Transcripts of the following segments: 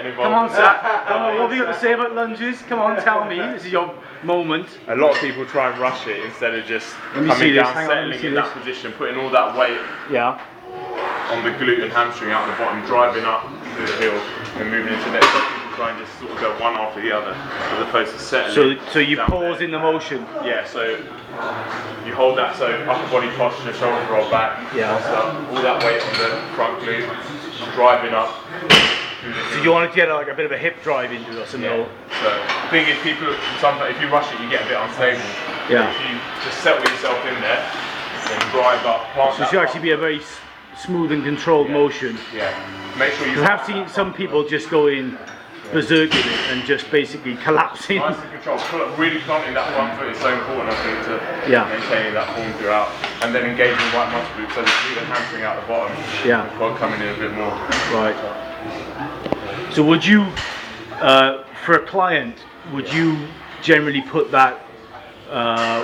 involved. Come on, sir. Come on, what have you got to say about lunges? Come on, tell me. This is your moment. A lot of people try and rush it instead of just coming down, settling in that position, putting all that weight on the glute and hamstring out the bottom, driving up to the heel and moving into the next. People try and just sort of go one after the other, as opposed to settling. So you pause in the motion. Yeah, so you hold that, so upper body posture, shoulders roll back, all that weight on the front glute, driving up. So you want to get like a bit of a hip drive into it or something? Yeah. So the thing is, people sometimes if you rush it, you get a bit unstable. Yeah. If you just settle yourself in there, then drive up. So it should actually be a very smooth and controlled motion. Yeah. Make sure you. I have seen some people just go in berserk with it and just basically collapsing. Nice and controlled. Really planting that front foot is so important, I think, to maintaining that form throughout, and then engaging the right muscle group, so the glute and hamstring out the bottom. Yeah. The quad coming in a bit more. Right. So would you, for a client, would you generally put that?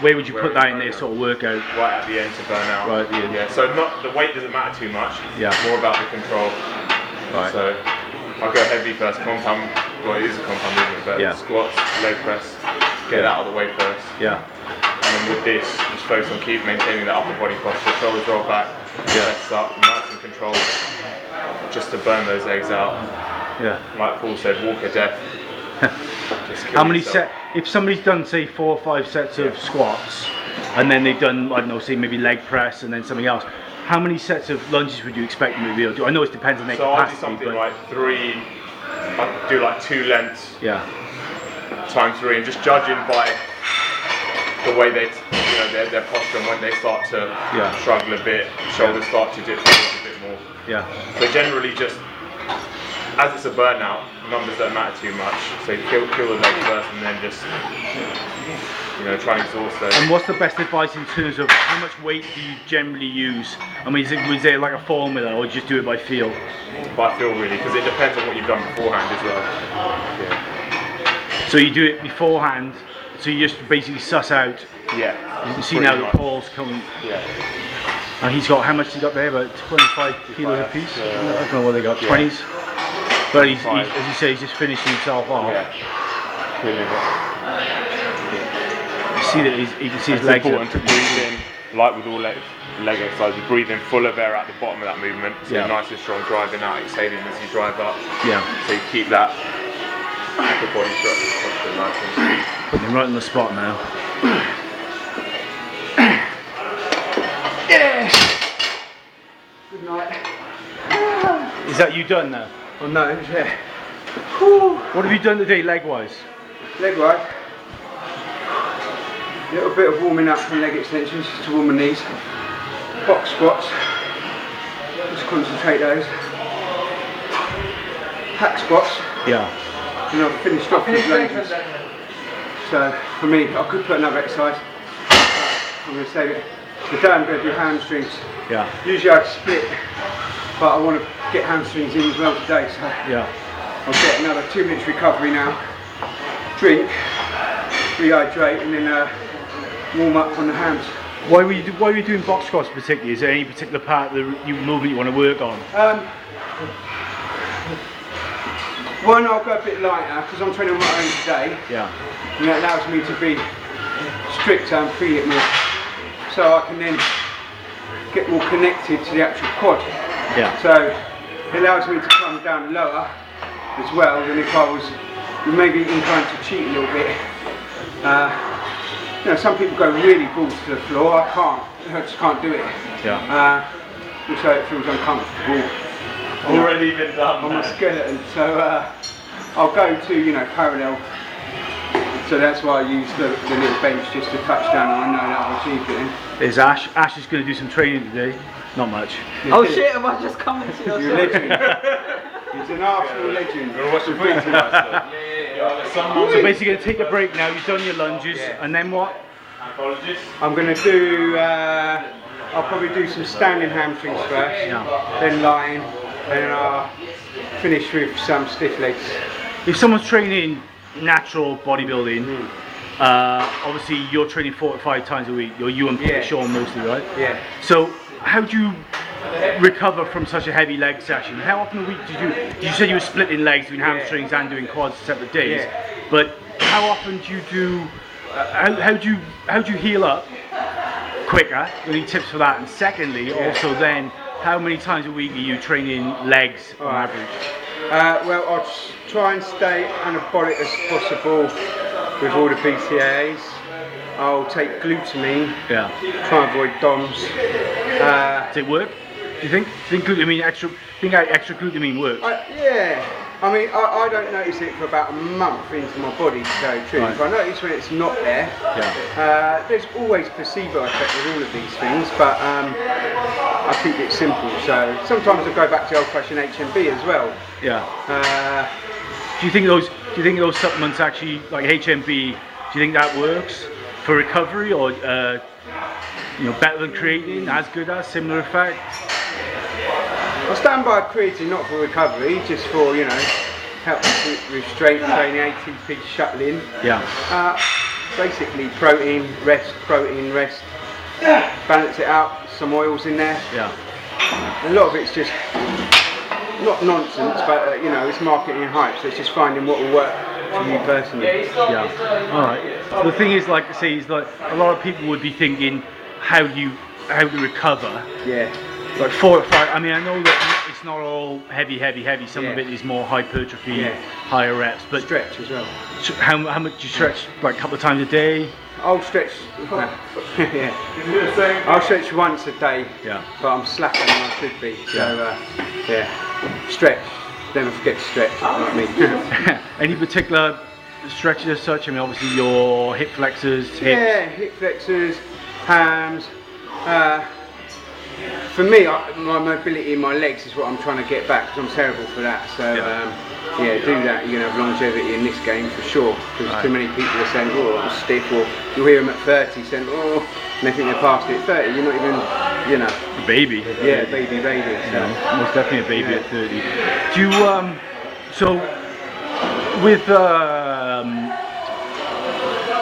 Where would you put that in their sort of workout? Right at the end to burn out. Right at the end. Yeah. So the weight doesn't matter too much. Yeah. More about the control. Right. So I'll go heavy first. Compound. Well, it is a compound movement, but squats, leg press. Get that out of the way first. Yeah. And then with this, just focus on maintaining that upper body posture. Shoulders roll back. Chest up. Nice and controlled. Just to burn those legs out. Yeah. Like Paul said, walk of death. How many sets? If somebody's done say 4 or 5 sets of squats, and then they've done, I don't know, say maybe leg press and then something else, how many sets of lunges would you expect them to be able to do? I know it depends on their capacity. So I do something like 3. I do like 2 lengths. Yeah. Times 3, and just judging by the way they, their posture, and when they start to struggle a bit, shoulders start to dip forward a bit more. Yeah. So generally, just as it's a burnout, numbers don't matter too much. So kill the legs first, and then just try and exhaust those. And what's the best advice in terms of how much weight do you generally use? I mean, is there like a formula, or just do it by feel? By feel, really, because it depends on what you've done beforehand as well. Yeah. So you do it beforehand. So you just basically suss out. Yeah. You can see now the Paul's coming. Yeah. And he's got, how much he got there? About 25 kilos a piece? I don't know what they got, 20s? But he's, as you say, he's just finishing himself off. Yeah. You see that you can see his legs. It's important to breathe in, like with all leg exercises, breathe in full of air at the bottom of that movement. So nice and strong, driving out, exhaling as you drive up. Yeah. So you keep that upper body structure nice. Putting him right on the spot now. Good night. Is that you done now? Oh no, yeah. What have you done today, leg-wise? Leg-wise. A little bit of warming up and leg extensions just to warm my knees. Box squats. Just concentrate those. Hack squats. Yeah. And I've finished off with lunges. So for me, I could put another exercise. I'm going to save it. Today I'm going to do hamstrings. Yeah. Usually I split, but I want to get hamstrings in as well today. So I'll get another 2 minutes recovery now. Drink, rehydrate, and then warm up on the hams. Why were you doing box squats particularly? Is there any particular part of the movement you want to work on? One, I'll go a bit lighter because I'm training on my own today. Yeah. And that allows me to be stricter and feel it more. So I can then get more connected to the actual quad. Yeah. So it allows me to come down lower as well than if I was maybe inclined to cheat a little bit. Some people go really balls to the floor. I can't. I just can't do it. Yeah. Also, it feels uncomfortable. Already been done. On my skeleton. So I'll go to parallel. So that's why I use the little bench just to touch down, and I know that I'll achieve it then. There's Ash. Ash is going to do some training today. Not much. Oh shit, am I just coming to your You're a legend. He's an Arsenal legend. You're watching footy tonight, So basically going to take a break now. You've done your lunges, and then what? Apologies. I'm going to do, I'll probably do some standing hamstrings first, then lying, and then I'll finish with some stiff legs. If someone's training natural bodybuilding, obviously you're training 4 to 5 times a week. You're you and Sean mostly, right? Yeah. So how do you recover from such a heavy leg session? How often a week you said you were splitting legs, doing hamstrings and doing quads separate days, but how often do you do, how do you heal up quicker? Any tips for that? And secondly, also then, how many times a week are you training legs on average? Well, I'll try and stay anabolic as possible with all the BCAAs. I'll take glutamine, try and avoid DOMs. Does it work? Do you think? Extra glutamine works? Yeah. I mean, I don't notice it for about a month into my body, to tell you the truth. Right. I notice when it's not there. There's always placebo effect with all of these things, but I keep it simple. So sometimes I go back to old-fashioned HMB as well. Yeah. Do you think those supplements actually, like HMB, do you think that works for recovery, or better than creatine, as good as, similar effect? I stand by creatine, not for recovery, just for, helping with strength training, ATP shuttling. Yeah. Basically protein, rest, balance it out, some oils in there. Yeah. A lot of it's just not nonsense, but it's marketing hype, so it's just finding what will work for you personally. Yeah. All right. The thing is, like I say, is like a lot of people would be thinking how to recover. Yeah. Like 4 or 5. I mean, I know that it's not all heavy. Some of it is more hypertrophy, higher reps, but stretch as well. How much do you stretch? Like a couple of times a day? I'll stretch. I'll stretch once a day. Yeah. But I'm slacker than I should be. So stretch. Never forget to stretch. Like me. Any particular stretches as such? I mean, obviously your hip flexors, hips. Yeah, hip flexors, hams. For me, my mobility in my legs is what I'm trying to get back, because I'm terrible for that. So do that. You're going to have longevity in this game for sure. Because too many people are saying, "Oh, I'm stiff," or you hear them at 30 saying, "Oh," and they think they're past it at 30. You're not even, A baby. Yeah, baby. So. Yeah, most definitely a baby at 30. Do you so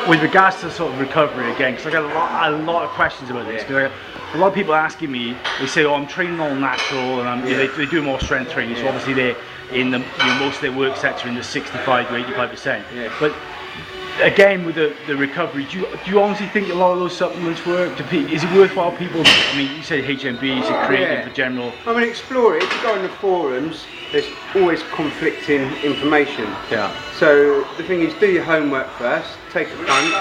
with regards to sort of recovery again, because I got a lot of questions about this. A lot of people asking me, they say, "Oh, I'm training all natural," and they do more strength training. So obviously they're in the most of their work sets are in the 65 to 85%. Yeah. But again, with the recovery, do you honestly think a lot of those supplements work? Is it worthwhile people? I mean, you said HMB, you said creatine for general. I mean, explore it. If you go on the forums, there's always conflicting information. Yeah. So the thing is, do your homework first. Take a punt,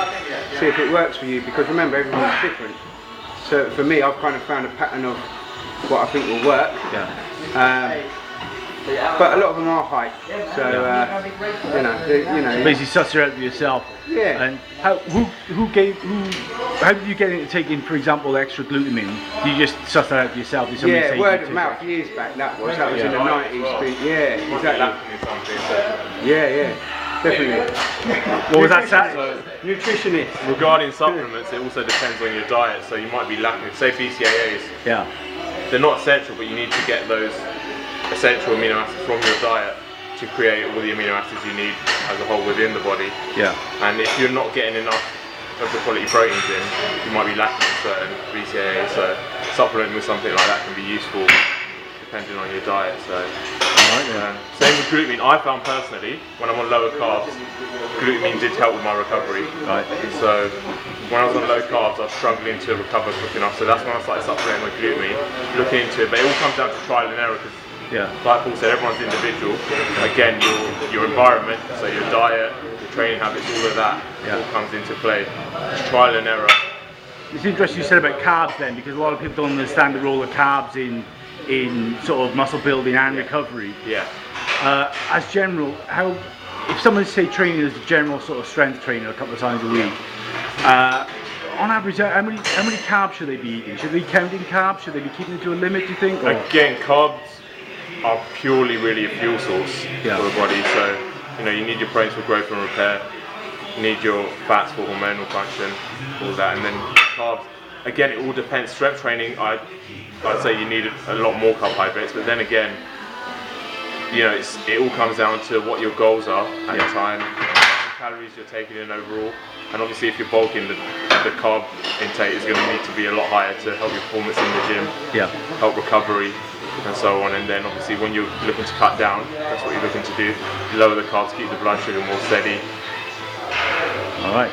see if it works for you. Because remember, everyone's different. So for me, I've kind of found a pattern of what I think will work. Yeah. But a lot of them are hype. So basically suss it out for yourself. Yeah. And how did you get into taking, for example, extra glutamine? You just suss that out for yourself? Did somebody say word of mouth years back. That was in the 90s. Yeah, exactly. Yeah. Definitely. What was that, Sat? Nutritionist. Regarding supplements, it also depends on your diet. So you might be lacking, say BCAAs. Yeah. They're not essential, but you need to get those essential amino acids from your diet to create all the amino acids you need as a whole within the body. Yeah. And if you're not getting enough of the quality proteins in, you might be lacking certain BCAAs. So supplementing with something like that can be useful depending on your diet. So. Same with glutamine. I found personally, when I'm on lower carbs, glutamine did help with my recovery. Right. So when I was on low carbs, I was struggling to recover quick enough. So that's when I started supplementing with glutamine, looking into it. But it all comes down to trial and error, because like Paul said, everyone's individual. Again, your environment, so your diet, your training habits, all of that all comes into play. It's trial and error. It's interesting you said about carbs then, because a lot of people don't understand the role of carbs in sort of muscle building and recovery. Yeah. As general, if someone's say training as a general sort of strength trainer a couple of times a week, on average, how many carbs should they be eating? Should they be counting carbs? Should they be keeping it to a limit, do you think? Or? Again, carbs are purely really a fuel source for the body. So you need your proteins for growth and repair. You need your fats for hormonal function, all that, and then carbs. Again, it all depends. Strength training, I'd say you need a lot more carbohydrates, but then again, it all comes down to what your goals are at the time. calories you're taking in overall. And obviously if you're bulking, the carb intake is going to need to be a lot higher to help your performance in the gym, help recovery and so on. And then obviously when you're looking to cut down, that's what you're looking to do. You lower the carbs, keep the blood sugar more steady. Alright,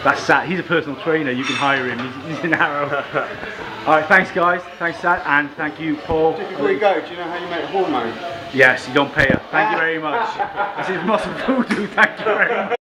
that's Sat. He's a personal trainer, you can hire him, he's in Harrow. Alright, thanks guys, thanks Sat, and thank you Paul. Before you go, do you know how you make a hormone? Yes, you don't pay her. Thank you very much. This is Muscle Voodoo, thank you very much.